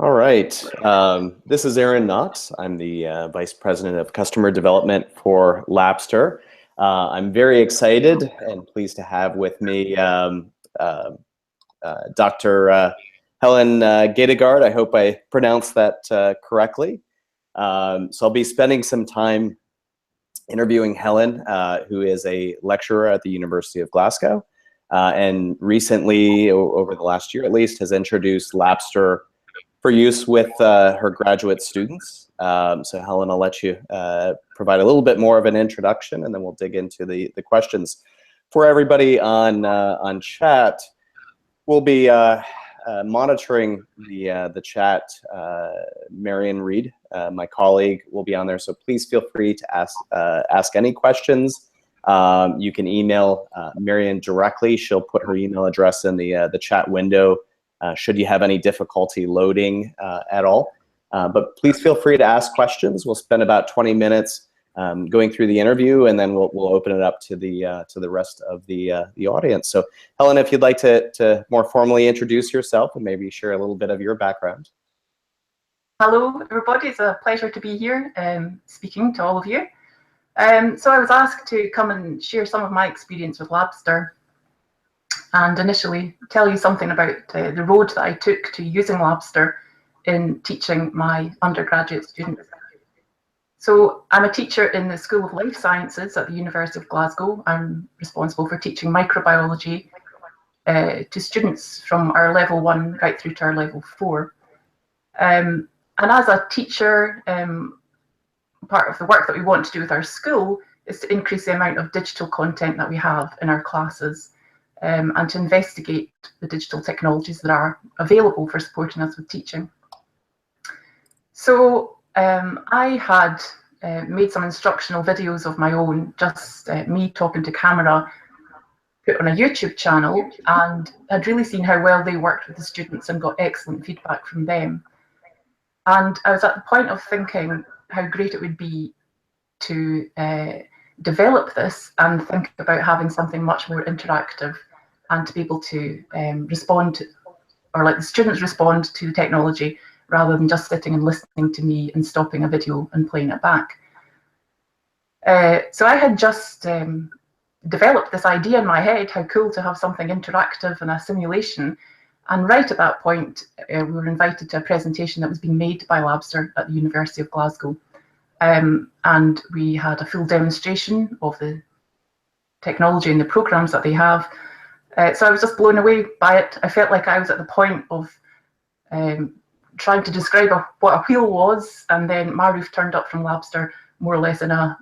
All right. This is Aaron Knott. I'm the Vice President of Customer Development for Labster. I'm very excited and pleased to have with me Dr. Helen Gadegaard. I hope I pronounced that correctly. So I'll be spending some time interviewing Helen, who is a lecturer at the University of Glasgow, and recently, over the last year at least, has introduced Labster for use with her graduate students. So Helen, I'll let you provide a little bit more of an introduction, and then we'll dig into the questions. For everybody on chat, we'll be monitoring the chat. Marian Reed, my colleague, will be on there, so please feel free to ask any questions. You can email Marian directly. She'll put her email address in the chat window should you have any difficulty loading at all. But please feel free to ask questions. We'll spend about 20 minutes going through the interview, and then we'll open it up to the rest of the audience. So Helen, if you'd like to more formally introduce yourself and maybe share a little bit of your background. Hello everybody, it's a pleasure to be here speaking to all of you. So I was asked to come and share some of my experience with Labster, and initially tell you something about the road that I took to using Labster in teaching my undergraduate students. So I'm a teacher in the School of Life Sciences at the University of Glasgow. I'm responsible for teaching microbiology to students from our level 1 right through to our level 4. And as a teacher, part of the work that we want to do with our school is to increase the amount of digital content that we have in our classes, and to investigate the digital technologies that are available for supporting us with teaching. So I had made some instructional videos of my own, just me talking to camera, put on a YouTube channel, and had really seen how well they worked with the students and got excellent feedback from them. And I was at the point of thinking how great it would be to develop this and think about having something much more interactive, and to be able to respond to, or let the students respond to the technology rather than just sitting and listening to me and stopping a video and playing it back. So I had just developed this idea in my head, how cool to have something interactive and a simulation. And right at that point, we were invited to a presentation that was being made by Labster at the University of Glasgow. And we had a full demonstration of the technology and the programs that they have. So I was just blown away by it. I felt like I was at the point of trying to describe what a wheel was, and then Maruf turned up from Labster more or less in a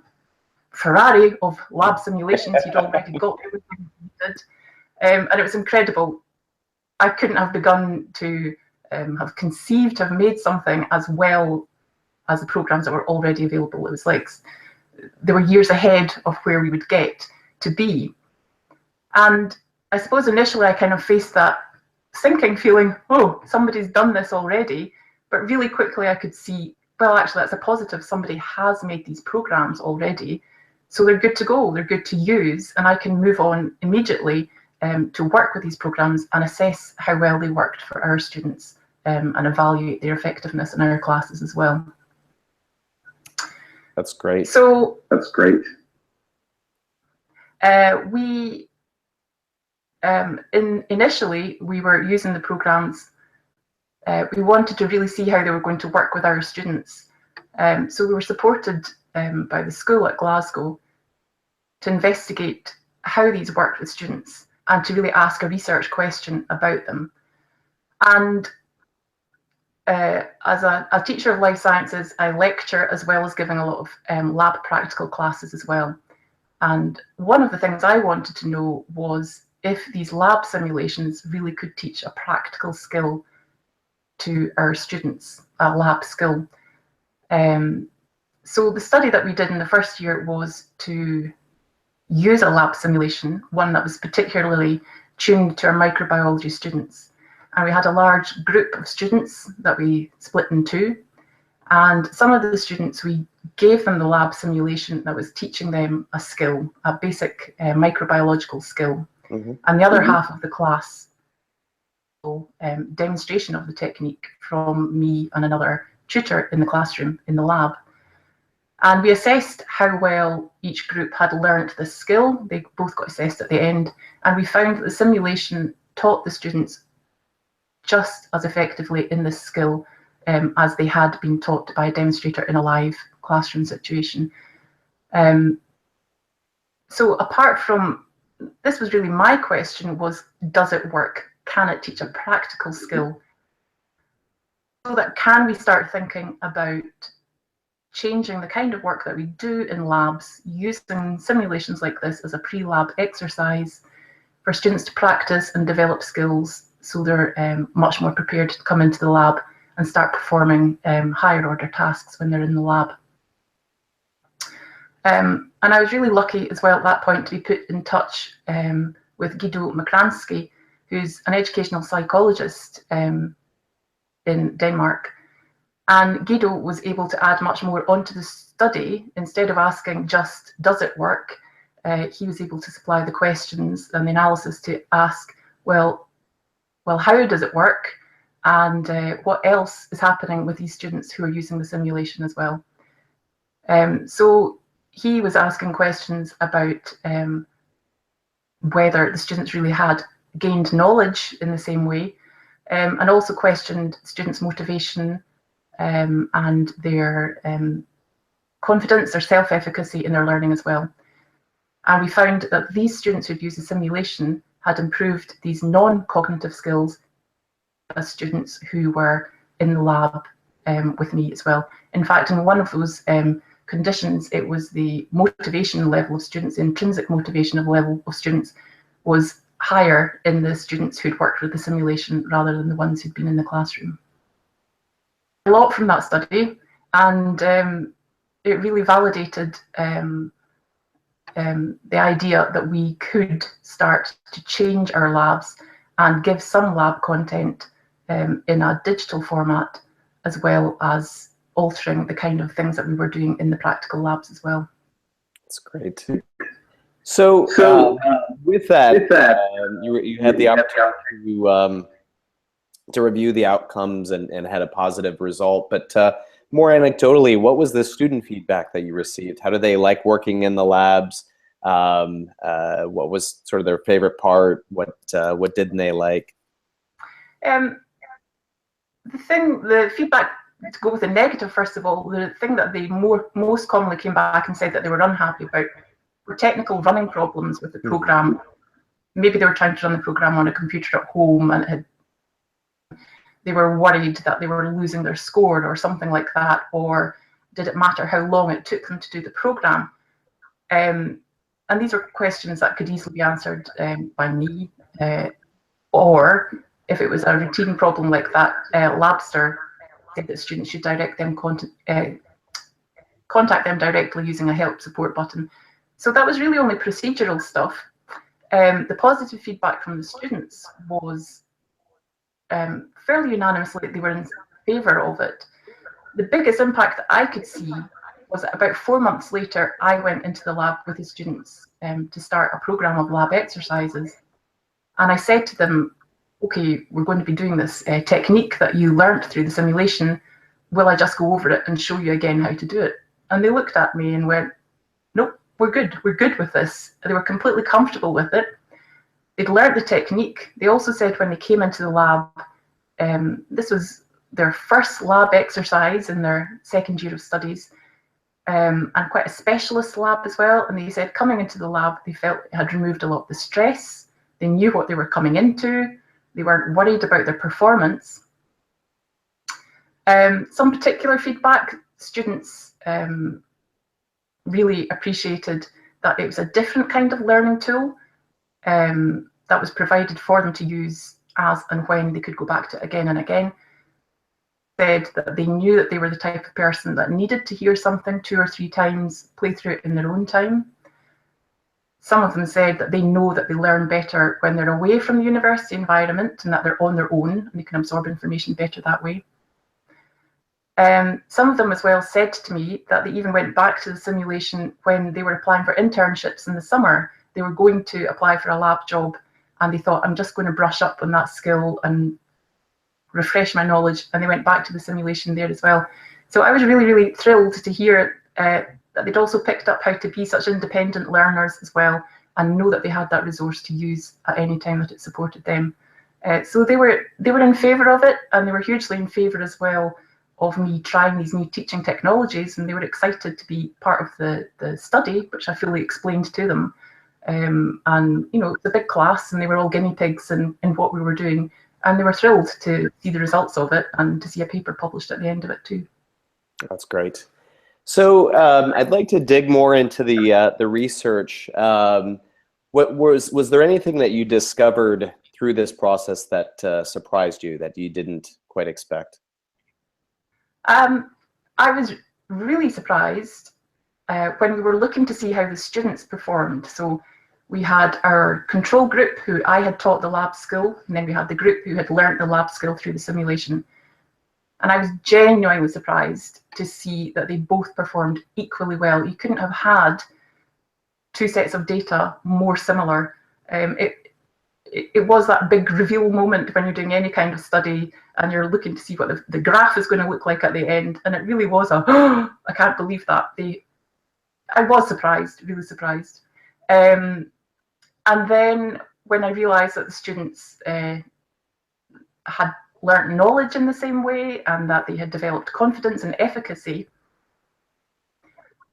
Ferrari of lab simulations. He'd already got everything he did, and it was incredible. I couldn't have begun to have conceived, have made something as well as the programs that were already available. It was like they were years ahead of where we would get to be. And I suppose initially I kind of faced that sinking feeling, oh, somebody's done this already. But really quickly I could see, well, actually that's a positive. Somebody has made these programs already. So they're good to go, they're good to use, and I can move on immediately to work with these programs and assess how well they worked for our students, and evaluate their effectiveness in our classes as well. That's great. So that's great. Initially we were using the programs. We wanted to really see how they were going to work with our students. So we were supported by the school at Glasgow to investigate how these worked with students and to really ask a research question about them. And as a teacher of life sciences, I lecture as well as giving a lot of lab practical classes as well. And one of the things I wanted to know was if these lab simulations really could teach a practical skill to our students, a lab skill. So the study that we did in the first year was to use a lab simulation, one that was particularly tuned to our microbiology students. And we had a large group of students that we split in two. And some of the students, we gave them the lab simulation that was teaching them a skill, a basic microbiological skill. And the other half of the class demonstration of the technique from me and another tutor in the classroom in the lab. And we assessed how well each group had learnt this skill. They both got assessed at the end, and we found that the simulation taught the students just as effectively in this skill as they had been taught by a demonstrator in a live classroom situation. So apart from, this was really my question, was does it work? Can it teach a practical skill? So that can we start thinking about changing the kind of work that we do in labs, using simulations like this as a pre-lab exercise for students to practice and develop skills so they're much more prepared to come into the lab and start performing higher order tasks when they're in the lab. And I was really lucky as well at that point to be put in touch with Guido Makransky, who's an educational psychologist in Denmark. And Guido was able to add much more onto the study. Instead of asking just, does it work? He was able to supply the questions and the analysis to ask, well, how does it work? And what else is happening with these students who are using the simulation as well? So he was asking questions about whether the students really had gained knowledge in the same way, and also questioned students' motivation and their confidence, their self-efficacy in their learning as well. And we found that these students who'd used the simulation had improved these non-cognitive skills as students who were in the lab with me as well. In fact, in one of those conditions, it was the motivation level of students, the intrinsic motivation level of students was higher in the students who'd worked with the simulation rather than the ones who'd been in the classroom. A lot from that study, and it really validated the idea that we could start to change our labs and give some lab content in a digital format, as well as altering the kind of things that we were doing in the practical labs as well. That's great. So with that, you had the opportunity to review the outcomes and had a positive result, but more anecdotally, what was the student feedback that you received? How did they like working in the labs? What was sort of their favorite part? What didn't they like? The feedback, to go with the negative first of all, the thing that they most commonly came back and said that they were unhappy about were technical running problems with the program. Maybe they were trying to run the program on a computer at home and they were worried that they were losing their score or something like that, or did it matter how long it took them to do the program? And these are questions that could easily be answered by me, or if it was a routine problem like that, Labster said that students should contact them directly using a help support button. So that was really only procedural stuff. The positive feedback from the students was fairly unanimously they were in favour of it. The biggest impact that I could see was that about 4 months later, I went into the lab with the students to start a programme of lab exercises. And I said to them, okay, we're going to be doing this technique that you learnt through the simulation. Will I just go over it and show you again how to do it? And they looked at me and went, nope, we're good with this. They were completely comfortable with it. They'd learnt the technique. They also said when they came into the lab, this was their first lab exercise in their second year of studies, and quite a specialist lab as well. And they said coming into the lab, they felt it had removed a lot of the stress. They knew what they were coming into. They weren't worried about their performance. Some particular feedback, students really appreciated that it was a different kind of learning tool that was provided for them to use as and when they could go back to it again and again. Said that they knew that they were the type of person that needed to hear something 2 or 3 times, play through it in their own time. Some of them said that they know that they learn better when they're away from the university environment and that they're on their own and they can absorb information better that way. Some of them as well said to me that they even went back to the simulation when they were applying for internships in the summer. They were going to apply for a lab job and they thought, I'm just going to brush up on that skill and refresh my knowledge, and they went back to the simulation there as well. So I was really, really thrilled to hear that they'd also picked up how to be such independent learners as well, and know that they had that resource to use at any time that it supported them. So they were in favour of it, and they were hugely in favour as well of me trying these new teaching technologies, and they were excited to be part of the study, which I fully explained to them. And you know, it's a big class, and they were all guinea pigs in what we were doing, and they were thrilled to see the results of it and to see a paper published at the end of it too. That's great. So I'd like to dig more into the research. What was there anything that you discovered through this process that surprised you, that you didn't quite expect? I was really surprised when we were looking to see how the students performed. So we had our control group who I had taught the lab skill, and then we had the group who had learnt the lab skill through the simulation. And I was genuinely surprised to see that they both performed equally well. You couldn't have had two sets of data more similar. It was that big reveal moment when you're doing any kind of study and you're looking to see what the graph is going to look like at the end. And it really was a, oh, I can't believe that. I was surprised, really surprised. And then when I realised that the students had learnt knowledge in the same way and that they had developed confidence and efficacy,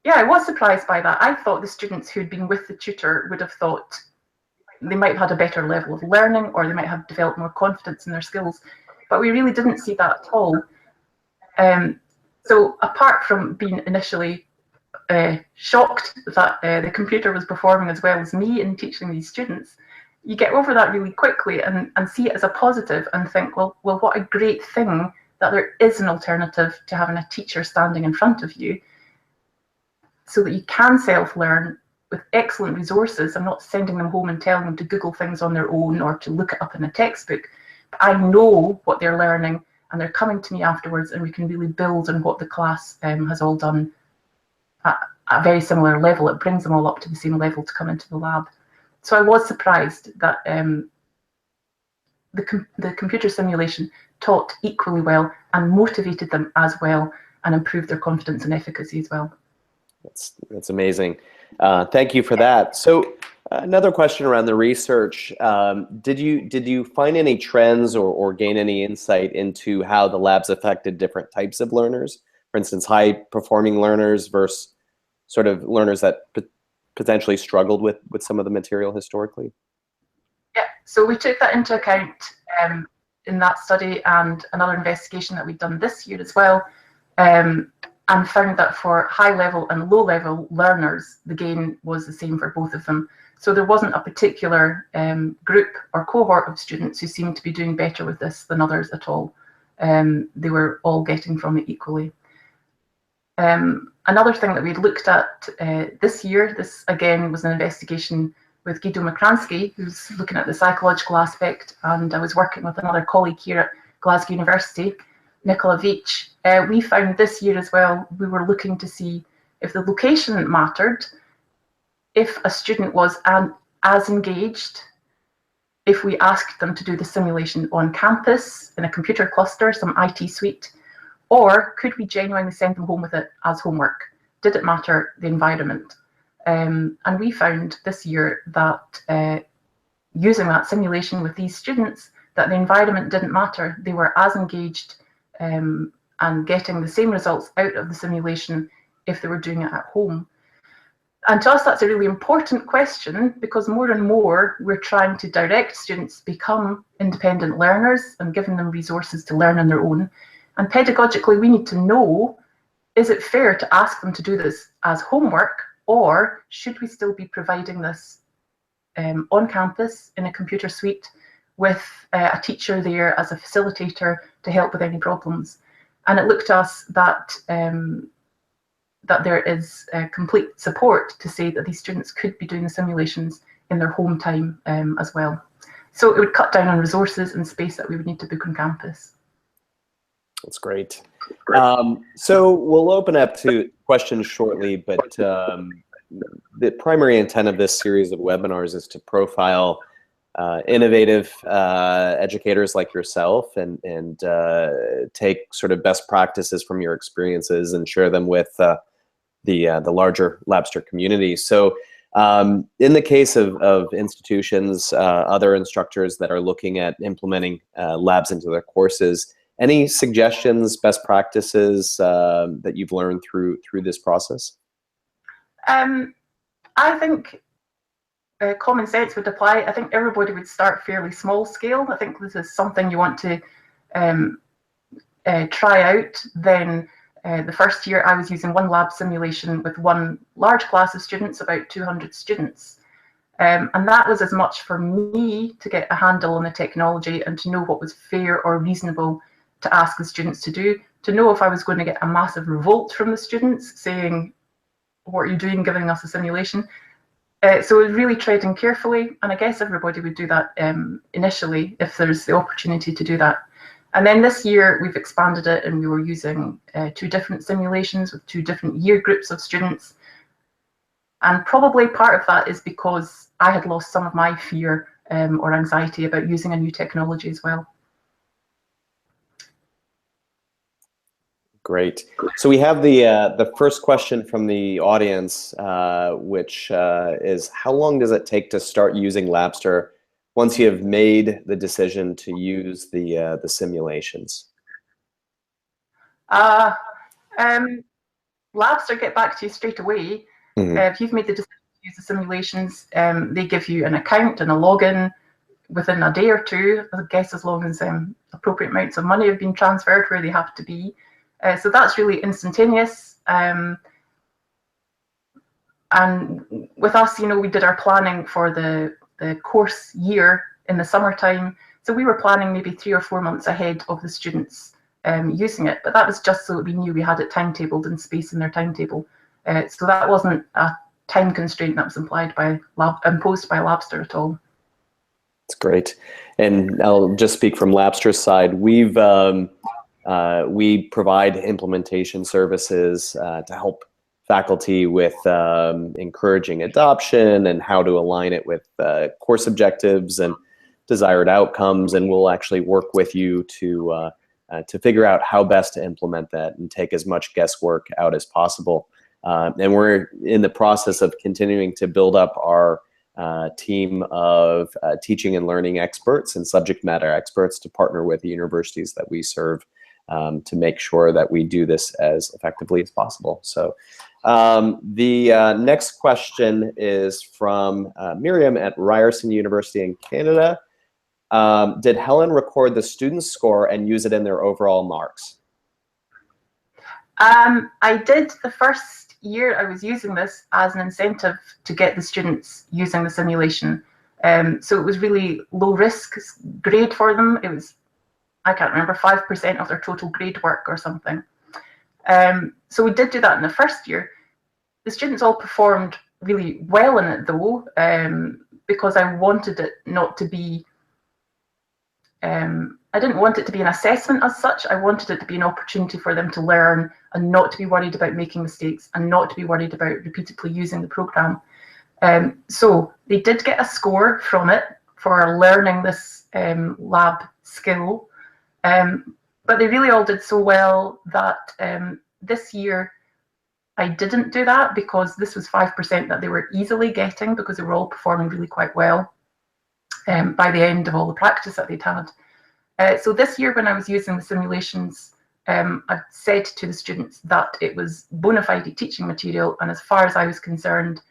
yeah, I was surprised by that. I thought the students who'd been with the tutor would have thought they might have had a better level of learning, or they might have developed more confidence in their skills, but we really didn't see that at all. So apart from being initially shocked that the computer was performing as well as me in teaching these students, you get over that really quickly and see it as a positive and think, well, what a great thing that there is an alternative to having a teacher standing in front of you, so that you can self-learn with excellent resources. I'm not sending them home and telling them to Google things on their own or to look it up in a textbook. But I know what they're learning, and they're coming to me afterwards, and we can really build on what the class has all done at a very similar level. It brings them all up to the same level to come into the lab. So I was surprised that the computer simulation taught equally well and motivated them as well, and improved their confidence and efficacy as well. That's amazing. Thank you for that. So another question around the research. Did you find any trends or gain any insight into how the labs affected different types of learners? For instance, high-performing learners versus sort of learners that potentially struggled with some of the material historically? Yeah, so we took that into account in that study and another investigation that we've done this year as well, and found that for high-level and low-level learners, the gain was the same for both of them. So there wasn't a particular group or cohort of students who seemed to be doing better with this than others at all. They were all getting from it equally. Another thing that we looked at this year, this again was an investigation with Guido Makransky, who's looking at the psychological aspect, and I was working with another colleague here at Glasgow University, Nicola Veitch. We found this year as well, we were looking to see if the location mattered, if a student was as engaged, if we asked them to do the simulation on campus, in a computer cluster, some IT suite, or could we genuinely send them home with it as homework? Did it matter the environment? And we found this year that using that simulation with these students, that the environment didn't matter. They were as engaged and getting the same results out of the simulation if they were doing it at home. And to us, that's a really important question, because more and more we're trying to direct students to become independent learners and giving them resources to learn on their own. And pedagogically, we need to know, is it fair to ask them to do this as homework, or should we still be providing this on campus in a computer suite with a teacher there as a facilitator to help with any problems? And it looked to us that that there is complete support to say that these students could be doing the simulations in their home time as well. So it would cut down on resources and space that we would need to book on campus. That's great. So we'll open up to questions shortly, but the primary intent of this series of webinars is to profile innovative educators like yourself, and take sort of best practices from your experiences and share them with the larger Labster community. So in the case of institutions, other instructors that are looking at implementing labs into their courses, any suggestions, best practices that you've learned through this process? I think common sense would apply. I think everybody would start fairly small scale. I think this is something you want to try out. Then the first year I was using one lab simulation with one large class of students, about 200 students. And that was as much for me to get a handle on the technology and to know what was fair or reasonable to ask the students to do, to know if I was going to get a massive revolt from the students saying, what are you doing giving us a simulation? So really treading carefully, and I guess everybody would do that initially if there's the opportunity to do that. And then this year we've expanded it, and we were using 2 different simulations with 2 different year groups of students. And probably part of that is because I had lost some of my fear or anxiety about using a new technology as well. Great. So we have the first question from the audience, which is, how long does it take to start using Labster once you have made the decision to use the simulations? Labster get back to you straight away. If you've made the decision to use the simulations, they give you an account and a login within a day or 2, I guess, as long as appropriate amounts of money have been transferred where they have to be. So that's really instantaneous. And with us, you know, we did our planning for the course year in the summertime. So we were planning maybe 3 or 4 months ahead of the students using it. But that was just so that we knew we had it timetabled and space in their timetable. So that wasn't a time constraint that was imposed by Labster at all. That's great. And I'll just speak from Labster's side. We provide implementation services to help faculty with encouraging adoption and how to align it with course objectives and desired outcomes. And we'll actually work with you to figure out how best to implement that and take as much guesswork out as possible. And we're in the process of continuing to build up our team of teaching and learning experts and subject matter experts to partner with the universities that we serve to make sure that we do this as effectively as possible. So the next question is from Miriam at Ryerson University in Canada. Did Helen record the student's score and use it in their overall marks? I did the first year I was using this as an incentive to get the students using the simulation. So it was really low risk grade for them. It was, I can't remember, 5% of their total grade work or something. So we did do that in the first year. The students all performed really well in it though, because I wanted it not to be, I didn't want it to be an assessment as such. I wanted it to be an opportunity for them to learn and not to be worried about making mistakes and not to be worried about repeatedly using the program. So they did get a score from it for learning this lab skill. But they really all did so well that this year I didn't do that, because this was 5% that they were easily getting because they were all performing really quite well by the end of all the practice that they'd had. So this year when I was using the simulations, I said to the students that it was bona fide teaching material, and as far as I was concerned,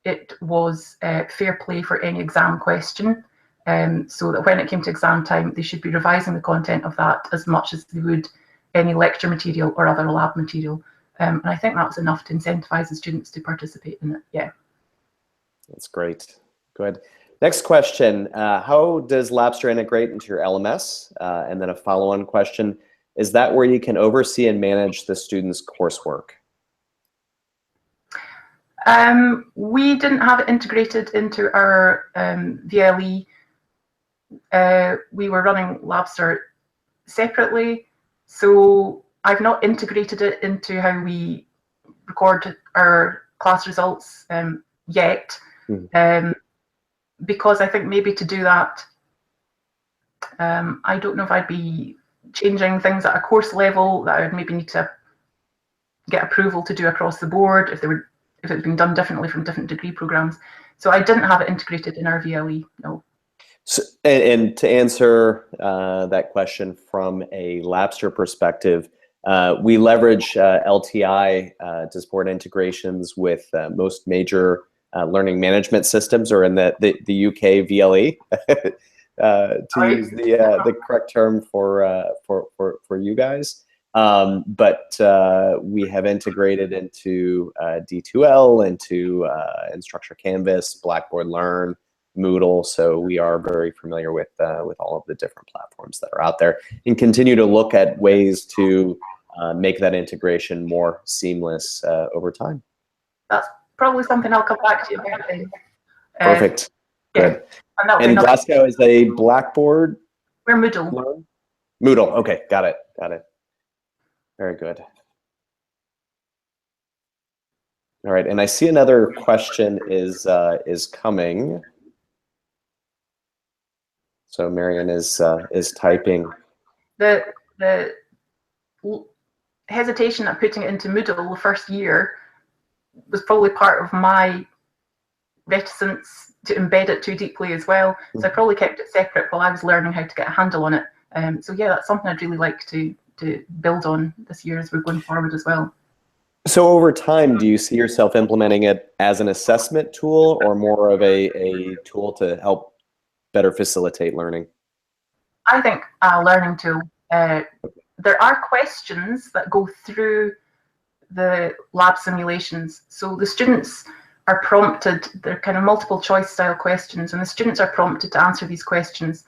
it was fair play for any exam question. So that when it came to exam time, they should be revising the content of that as much as they would any lecture material or other lab material. And I think that was enough to incentivize the students to participate in it, yeah. That's great, good. Next question, how does Labster integrate into your LMS? And then a follow-on question, is that where you can oversee and manage the students' coursework? We didn't have it integrated into our VLE. We were running Labster separately, so I've not integrated it into how we record our class results yet. because I think maybe to do that, I don't know if I'd be changing things at a course level that I would maybe need to get approval to do across the board if it had been done differently from different degree programs. So I didn't have it integrated in our VLE, no. So, and to answer that question from a Labster perspective, we leverage LTI to support integrations with most major learning management systems, or in the UK VLE, to use the correct term for you guys. But we have integrated into D2L, into Instructure Canvas, Blackboard Learn, Moodle, so we are very familiar with all of the different platforms that are out there, and continue to look at ways to make that integration more seamless over time. That's probably something I'll come back to you about. Perfect. Good. Yeah. And Glasgow is a Blackboard? We're Moodle. Moodle. Okay, got it. Got it. Very good. All right, and I see another question is coming. So Marian is typing. The hesitation at putting it into Moodle the first year was probably part of my reticence to embed it too deeply as well. So I probably kept it separate while I was learning how to get a handle on it. So yeah, that's something I'd really like to build on this year as we're going forward as well. So over time, do you see yourself implementing it as an assessment tool, or more of a tool to help better facilitate learning? I think a learning tool. There are questions that go through the lab simulations. So the students are prompted, they're kind of multiple choice style questions, and the students are prompted to answer these questions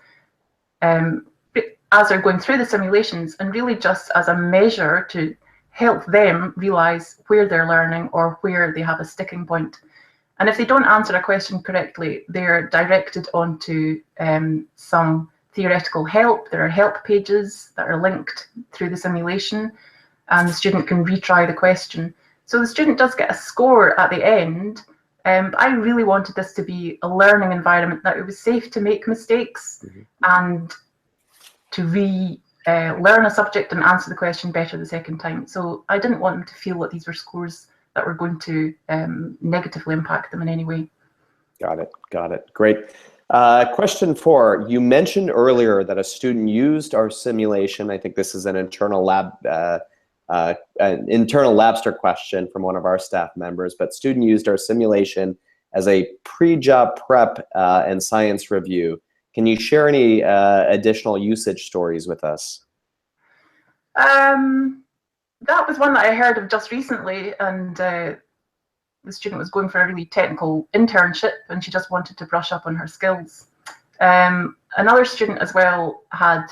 as they're going through the simulations, and really just as a measure to help them realize where they're learning or where they have a sticking point. And if they don't answer a question correctly, they're directed onto some theoretical help. There are help pages that are linked through the simulation, and the student can retry the question. So the student does get a score at the end. I really wanted this to be a learning environment, that it was safe to make mistakes and to learn a subject and answer the question better the second time. So I didn't want them to feel that these were scores that were going to negatively impact them in any way. Got it. Got it. Great. Question 4. You mentioned earlier that a student used our simulation. I think this is an internal Labster question from one of our staff members, but student used our simulation as a pre-job prep and science review. Can you share any additional usage stories with us? That was one that I heard of just recently, and the student was going for a really technical internship and she just wanted to brush up on her skills. Another student as well had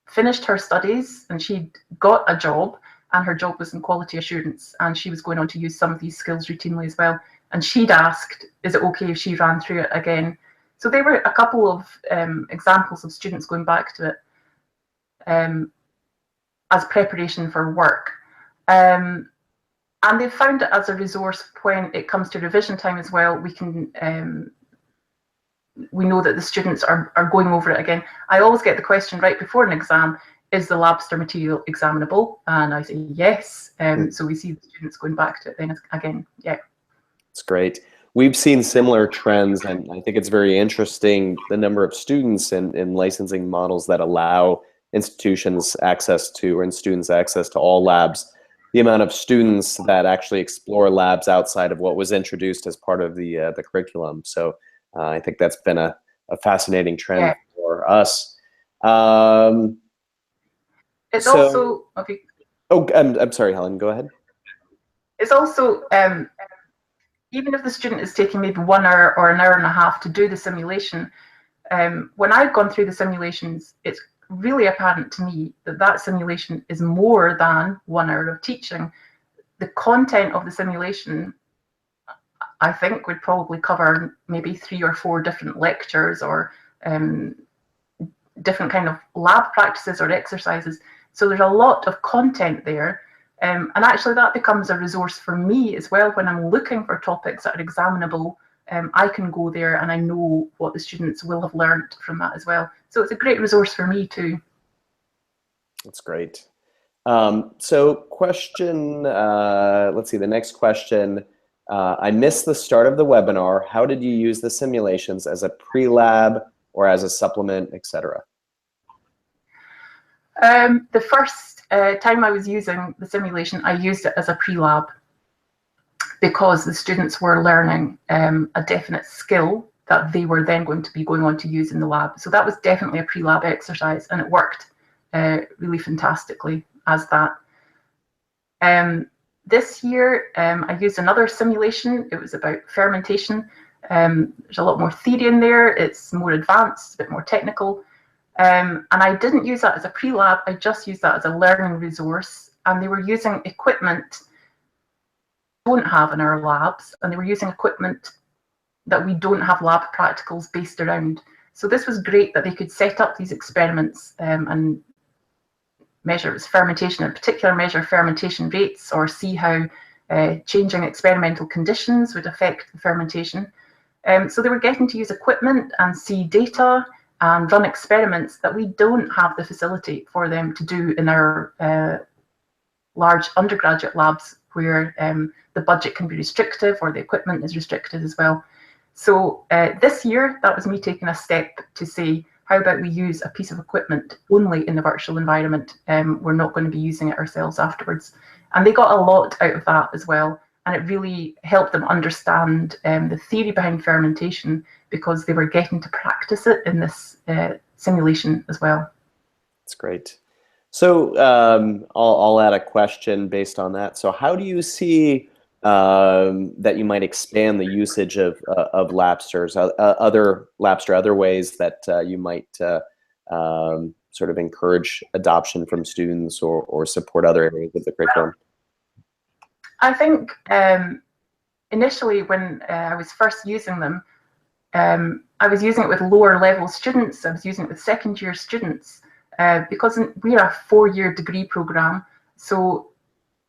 finished her studies and she'd got a job, and her job was in quality assurance, and she was going on to use some of these skills routinely as well. And she'd asked, is it okay if she ran through it again? So there were a couple of examples of students going back to it as preparation for work. And they found it as a resource when it comes to revision time as well. We can we know that the students are going over it again. I always get the question right before an exam, is the Labster material examinable? And I say yes. So we see the students going back to it then again. Yeah. That's great. We've seen similar trends, and I think it's very interesting, the number of students in licensing models that allow institutions access to, and students access to all labs, the amount of students that actually explore labs outside of what was introduced as part of the curriculum. So I think that's been a fascinating trend for us. It's also, okay. Oh, I'm sorry, Helen, go ahead. It's also, even if the student is taking maybe 1 hour or an hour and a half to do the simulation, when I've gone through the simulations, it's really apparent to me that that simulation is more than 1 hour of teaching. The content of the simulation, I think, would probably cover maybe 3 or 4 different lectures or different kind of lab practices or exercises. So there's a lot of content there. And actually that becomes a resource for me as well when I'm looking for topics that are examinable I can go there and I know what the students will have learned from that as well. So it's a great resource for me too. That's great. So question, let's see, the next question. I missed the start of the webinar. How did you use the simulations as a pre-lab or as a supplement, etc.? The first time I was using the simulation, I used it as a pre-lab because the students were learning a definite skill that they were then going to be going on to use in the lab. So that was definitely a pre-lab exercise, and it worked really fantastically as that. This year, I used another simulation. It was about fermentation. There's a lot more theory in there. It's more advanced, a bit more technical. And I didn't use that as a pre-lab. I just used that as a learning resource. And they were using equipment we don't have in our labs, and they were using equipment that we don't have lab practicals based around. So this was great that they could set up these experiments and measure its fermentation, in particular measure fermentation rates, or see how changing experimental conditions would affect the fermentation. So they were getting to use equipment and see data and run experiments that we don't have the facility for them to do in our large undergraduate labs, where the budget can be restrictive or the equipment is restricted as well. So this year, that was me taking a step to say, how about we use a piece of equipment only in the virtual environment? We're not going to be using it ourselves afterwards. And they got a lot out of that as well. And it really helped them understand the theory behind fermentation, because they were getting to practice it in this simulation as well. That's great. So I'll add a question based on that. So how do you see that you might expand the usage of Labsters, other ways that you might sort of encourage adoption from students or support other areas of the curriculum? I think initially when I was first using them, I was using it with lower level students. I was using it with second year students because we're a 4-year degree program. So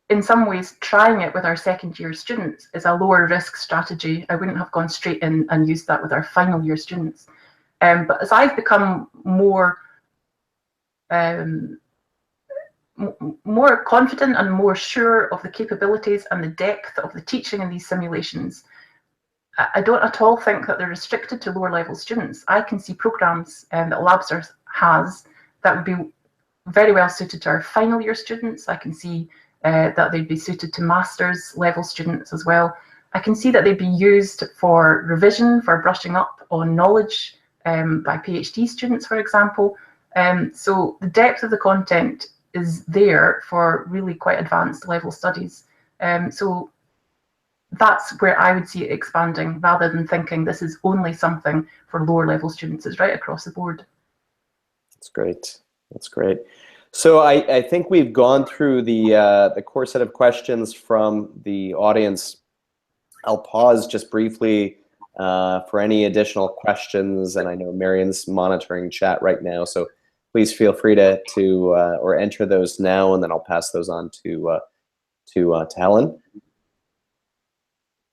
in some ways, trying it with our second year students is a lower risk strategy. I wouldn't have gone straight in and used that with our final year students. But as I've become more confident and more sure of the capabilities and the depth of the teaching in these simulations, I don't at all think that they're restricted to lower level students. I can see programs that Labster has that would be very well suited to our final year students. I can see that they'd be suited to master's level students as well. I can see that they'd be used for revision, for brushing up on knowledge by PhD students, for example. So the depth of the content is there for really quite advanced level studies. So that's where I would see it expanding, rather than thinking this is only something for lower level students. It's right across the board. That's great. That's great. So I think we've gone through the core set of questions from the audience. I'll pause just briefly for any additional questions, and I know Marian's monitoring chat right now, so please feel free to or enter those now, and then I'll pass those on to Helen.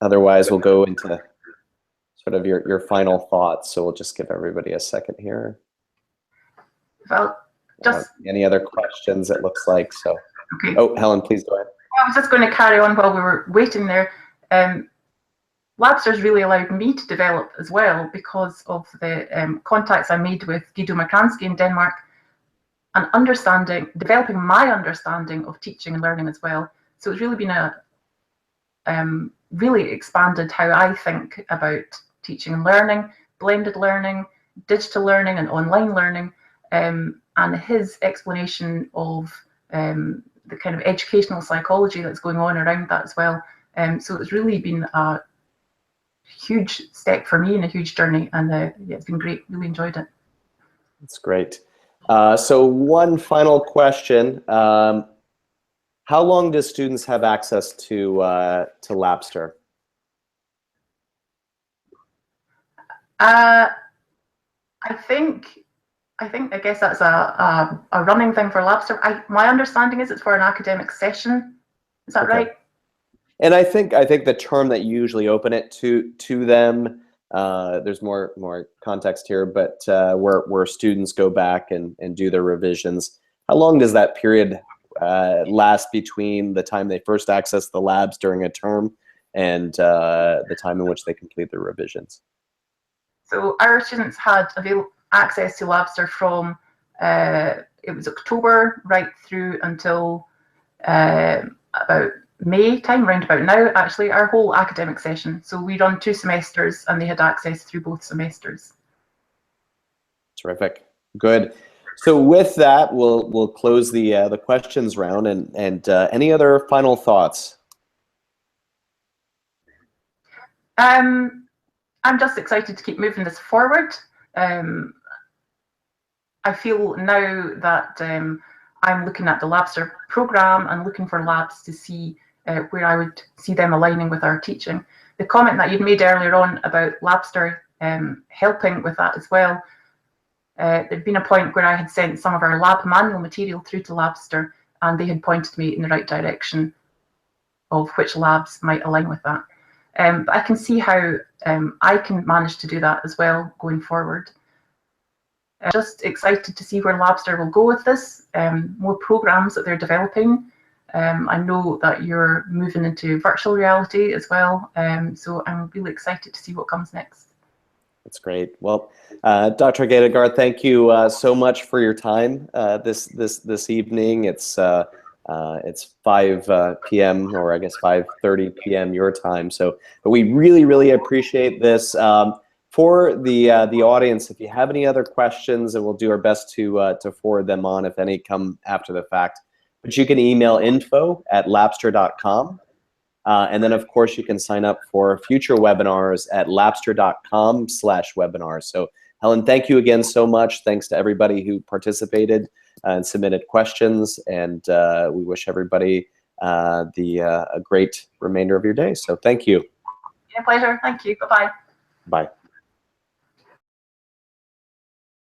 Otherwise, we'll go into sort of your final thoughts. So we'll just give everybody a second here. Well, just any other questions? It looks like so. Okay. Oh, Helen, please go ahead. I was just going to carry on while we were waiting there. Labster's really allowed me to develop as well, because of the contacts I made with Guido Makransky in Denmark, and developing my understanding of teaching and learning as well. So it's really been a really expanded how I think about teaching and learning, blended learning, digital learning, and online learning. And his explanation of the kind of educational psychology that's going on around that as well. So it's really been a huge step for me and a huge journey, and yeah, it's been great. Really enjoyed it. That's great. So one final question: how long do students have access to Labster? I guess that's a running thing for Labster. My understanding is it's for an academic session. Is that right? And I think the term that you usually open it to them, there's more context here, but where students go back and do their revisions. How long does that period last between the time they first access the labs during a term and the time in which they complete their revisions? So our students had access to Labster from it was October right through until about May time, round about now, actually, our whole academic session. So we run 2 semesters and they had access through both semesters. Terrific. Good. So with that, we'll close the questions round, and any other final thoughts? I'm just excited to keep moving this forward. I feel now that I'm looking at the Labster program and looking for labs to see where I would see them aligning with our teaching. The comment that you'd made earlier on about Labster helping with that as well, there'd been a point where I had sent some of our lab manual material through to Labster and they had pointed me in the right direction of which labs might align with that. But I can see how I can manage to do that as well going forward. Just excited to see where Labster will go with this, more programs that they're developing. I know that you're moving into virtual reality as well, so I'm really excited to see what comes next. That's great. Well, Dr. Gadegaard, thank you so much for your time this evening. It's 5 p.m. or I guess 5:30 p.m. your time. So, but we really appreciate this. For the audience, if you have any other questions, and we'll do our best to forward them on if any come after the fact. But you can email info@labster.com. And then, of course, you can sign up for future webinars at labster.com/webinars. So, Helen, thank you again so much. Thanks to everybody who participated and submitted questions. And we wish everybody a great remainder of your day. So thank you. My pleasure. Thank you. Bye-bye. Bye.